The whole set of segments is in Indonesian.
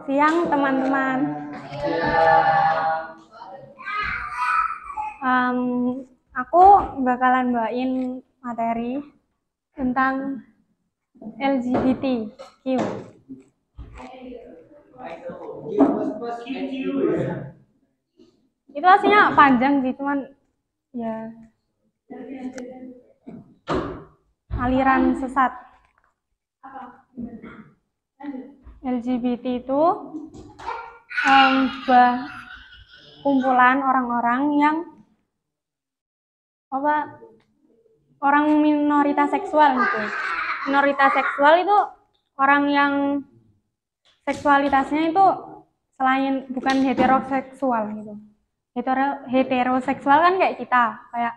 Siang teman-teman. Aku bakalan bawain materi tentang LGBTQ. Itu aslinya panjang sih, cuman ya aliran sesat. LGBT itu kumpulan orang-orang yang orang minoritas seksual gitu. Minoritas seksual itu orang yang seksualitasnya itu selain bukan heteroseksual gitu. Heteroseksual kan kayak kita, kayak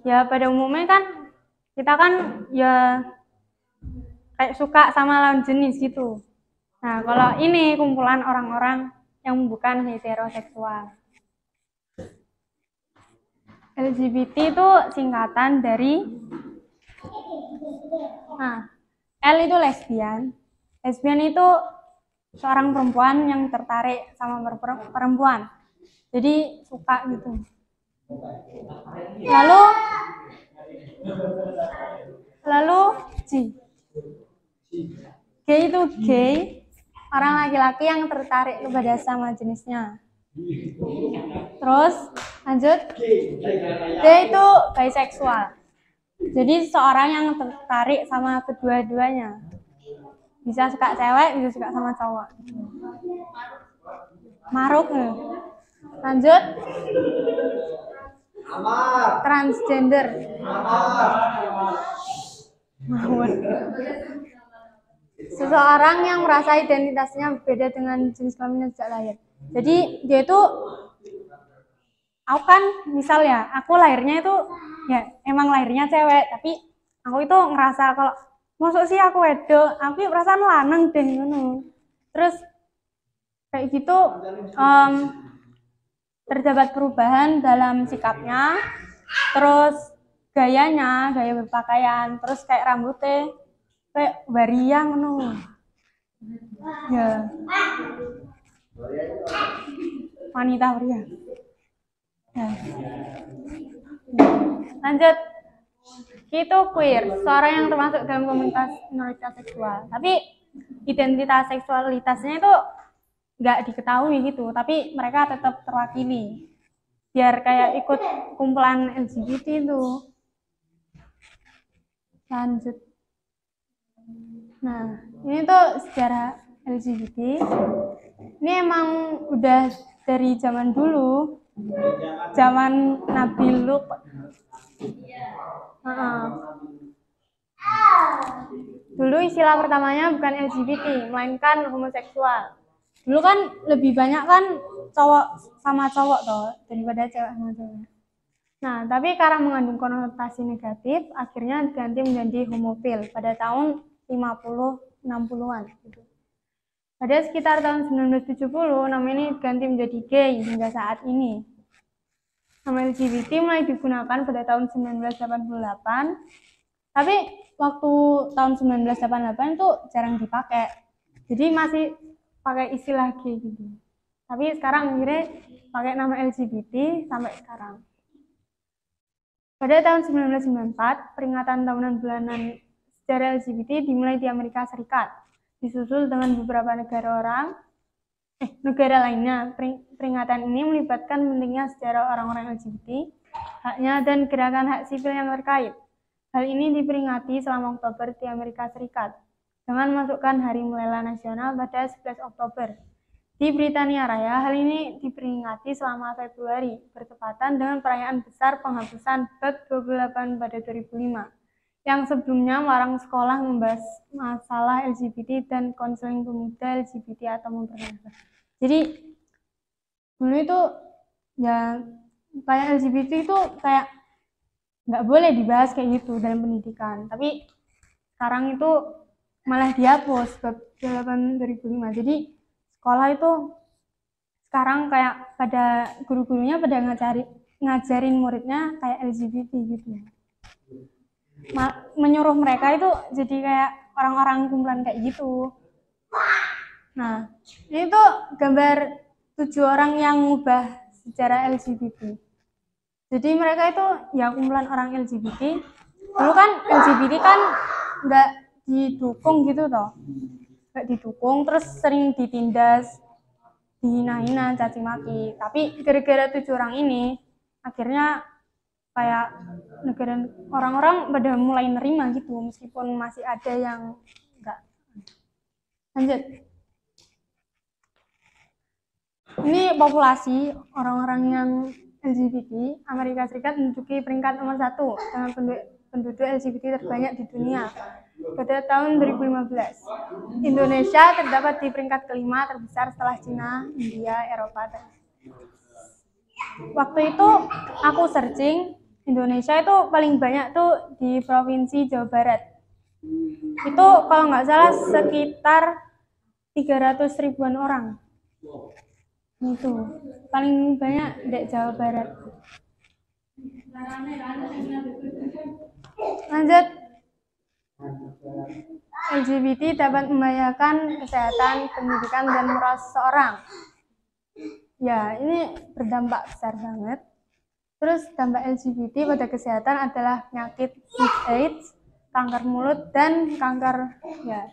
ya pada umumnya kan kita kan ya kayak suka sama lawan jenis gitu. Nah, kalau ini kumpulan orang-orang yang bukan heteroseksual. LGBT itu singkatan dari L itu lesbian. Lesbian itu seorang perempuan yang tertarik sama perempuan. Jadi suka gitu. Lalu G. G itu gay, orang laki-laki yang tertarik kepada sama jenisnya. Terus lanjut, D itu bisexual. Jadi seorang yang tertarik sama kedua-duanya. Bisa suka cewek, bisa suka sama cowok. Maruk. Lanjut, transgender. Seseorang yang merasa identitasnya berbeda dengan jenis kelaminnya sejak lahir. Jadi dia itu, aku kan misal ya, aku lahirnya itu ya emang lahirnya cewek, tapi aku itu ngerasa kalau masuk sih aku wedok, tapi perasaan lanang deh ngono. Terus kayak gitu terdapat perubahan dalam sikapnya, terus gayanya, gaya berpakaian, terus kayak rambutnya kayak waria ngono. Ya. Wanita pria. Ya. Lanjut. Itu queer, seorang yang termasuk dalam komunitas minoritas seksual. Tapi identitas seksualitasnya itu nggak diketahui gitu, tapi mereka tetap terwakili. Biar kayak ikut kumpulan LGBT itu. Lanjut. Nah, ini tuh sejarah LGBT. Ini emang udah dari zaman dulu, zaman Nabi Lut. Dulu istilah pertamanya bukan LGBT, melainkan homoseksual. Dulu kan lebih banyak kan cowok sama cowok toh daripada cewek sama cewek. Nah, tapi karena mengandung konotasi negatif, akhirnya diganti menjadi homofil pada tahun 50-60-an. Gitu. Pada sekitar tahun 1970, nama ini diganti menjadi gay hingga saat ini. Nama LGBT mulai digunakan pada tahun 1988, tapi waktu tahun 1988 itu jarang dipakai. Jadi masih pakai istilah gay gitu. Tapi sekarang akhirnya pakai nama LGBT sampai sekarang. Pada tahun 1994, peringatan tahunan bulanan sejarah LGBT dimulai di Amerika Serikat, disusul dengan beberapa negara lainnya. Peringatan ini melibatkan pentingnya sejarah orang-orang LGBT, haknya dan gerakan hak sipil yang terkait. Hal ini diperingati selama Oktober di Amerika Serikat, dengan memasukkan Hari Mulai Nasional pada 11 Oktober. Di Britania Raya, hal ini diperingati selama Februari, bertepatan dengan perayaan besar penghapusan Bab 28 pada 2005, yang sebelumnya melarang sekolah membahas masalah LGBT dan konseling pemuda LGBT atau memperkenalkan. Jadi, dulu itu, ya, kayak LGBT itu kayak nggak boleh dibahas kayak gitu dalam pendidikan. Tapi, sekarang itu malah dihapus Bab 28 2005. Jadi, sekolah itu sekarang kayak pada guru-gurunya pada ngajarin muridnya kayak LGBT gitu. Menyuruh mereka itu jadi kayak orang-orang kumpulan kayak gitu. Nah, ini tuh gambar 7 orang yang ngubah sejarah LGBT. Jadi mereka itu ya kumpulan orang LGBT. Dulu kan LGBT kan nggak didukung gitu toh, nggak didukung, terus sering ditindas, dihina-hina, caci maki. Tapi gara-gara 7 orang ini, akhirnya kayak negara orang-orang pada mulai nerima gitu, meskipun masih ada yang enggak. Lanjut. Ini populasi orang-orang yang LGBT. Amerika Serikat menduduki peringkat nomor 1 dengan penduduk LGBT terbanyak di dunia pada tahun 2015. Indonesia terdapat di peringkat kelima terbesar setelah Cina, India, Eropa, dan waktu itu aku searching, Indonesia itu paling banyak tuh di Provinsi Jawa Barat. Itu kalau nggak salah sekitar 300 ribuan orang. Itu paling banyak di Jawa Barat. Lanjut. LGBT dapat membahayakan kesehatan, pendidikan, dan moral seseorang. Ya, ini berdampak besar banget. Terus dampak LGBT pada kesehatan adalah penyakit AIDS, kanker mulut, dan kanker ya.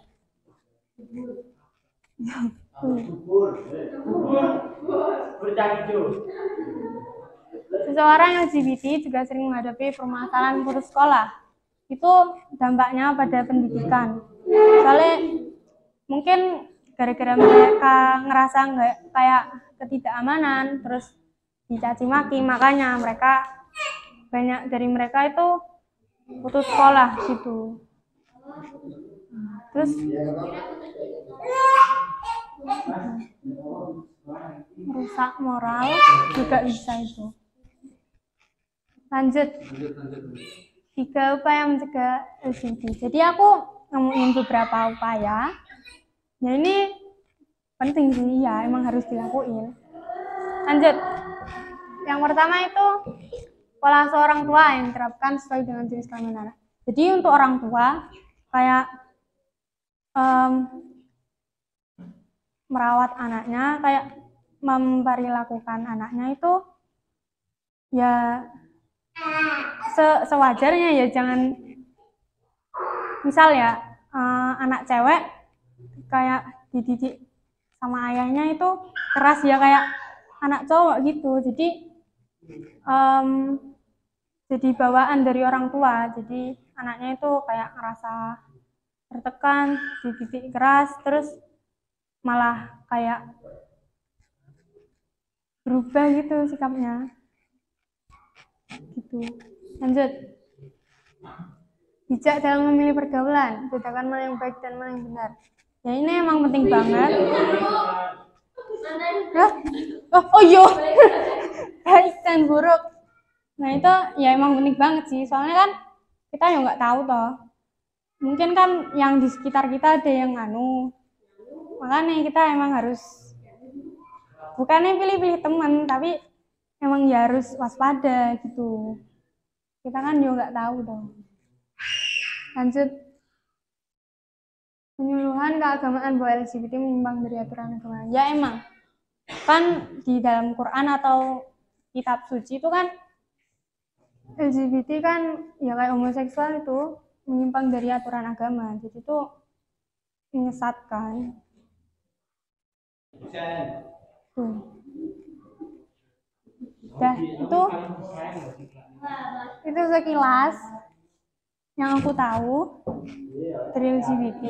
Seseorang LGBT juga sering menghadapi permasalahan putus sekolah. Itu dampaknya pada pendidikan. Soalnya mungkin gara-gara mereka ngerasa nggak kayak ketidakamanan, terus dicaci maki, makanya banyak dari mereka itu putus sekolah gitu. Terus merusak moral juga bisa itu. Lanjut. 3 upaya mencegah LGBT. Jadi aku nemuin beberapa upaya. Ya ini penting sih, ya emang harus dilakuin. Lanjut. Yang pertama itu pola seorang tua yang diterapkan sesuai dengan jenis kelamin anak. Jadi untuk orang tua kayak merawat anaknya, kayak memperilakukan anaknya itu ya sewajarnya, ya jangan misal ya anak cewek kayak dididik sama ayahnya itu keras ya kayak anak cowok gitu, jadi bawaan dari orang tua, jadi anaknya itu kayak ngerasa tertekan, dididik keras, terus malah kayak berubah gitu sikapnya gitu. Lanjut. Bijak dalam memilih pergaulan, bedakan mana yang baik dan mana yang benar. Ya ini emang penting banget. Oh iya, baik dan buruk. Nah itu ya emang penting banget sih, soalnya kan kita ya nggak tahu toh. Mungkin kan yang di sekitar kita ada yang makanya kita emang harus bukannya pilih-pilih teman, tapi emang ya harus waspada gitu. Kita kan juga nggak tahu dong. Lanjut. Penyuluhan keagamaan bahwa LGBT menyimpang dari aturan agama. Ya emang. Kan di dalam Quran atau kitab suci itu kan LGBT kan ya kayak homoseksual itu menyimpang dari aturan agama. Jadi itu menyesatkan. Dah, itu sekilas yang aku tahu dari LGBT.